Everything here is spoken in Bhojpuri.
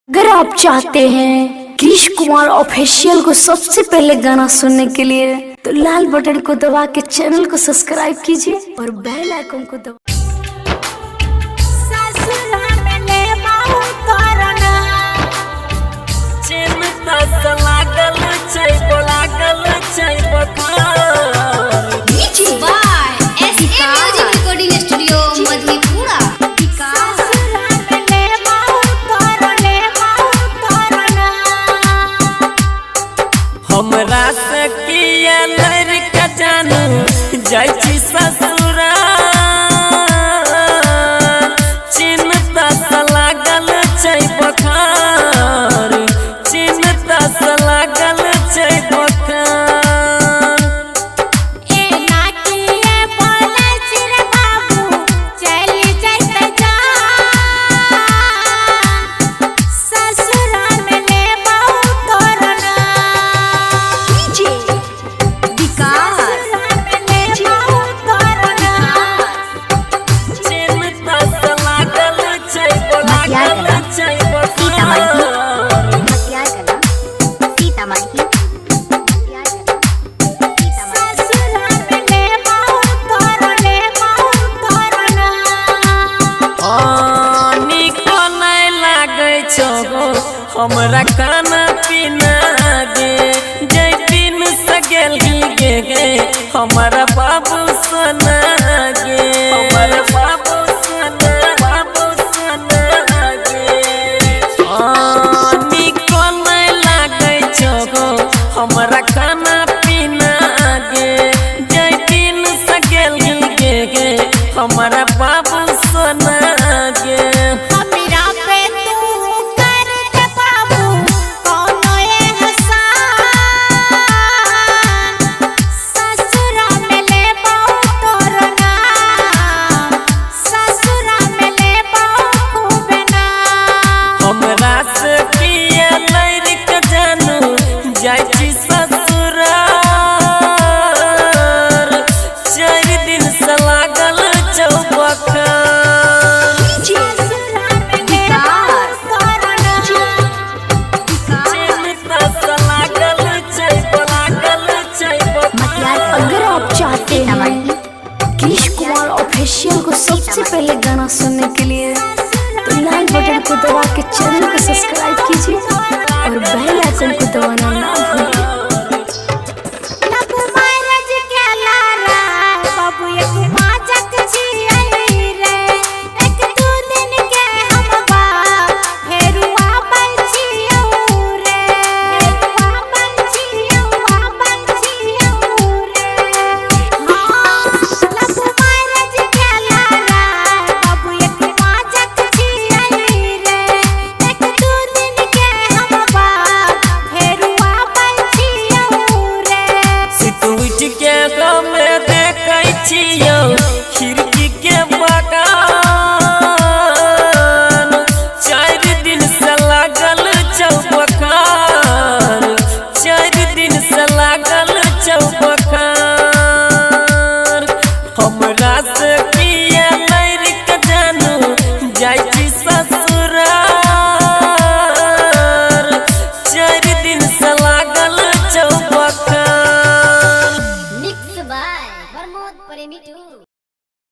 अगर आप चाहते हैं कृष कुमार ऑफिशियल को सबसे पहले गाना सुनने के लिए तो लाल बटन को दबा के चैनल को सब्सक्राइब कीजिए और बेल आइकन को दबा। हमरा से किया लड़का जानू जाय छी ससुरा चिन्ता से लागल छै बखार चिन्ता से लागल छै बखार हमरा खाना पीना दे जय दिन से गेल गे हमारा बाबू सोना गे हमारा बाबू सोना गे निको नहीं लागे छो हमरा खाना पीना गे जय दिन से गेल गे हमारा बाबू सोना गे अगर आप चाहते हैं कृष कुमार ऑफिशियल को सबसे पहले गाना सुनने के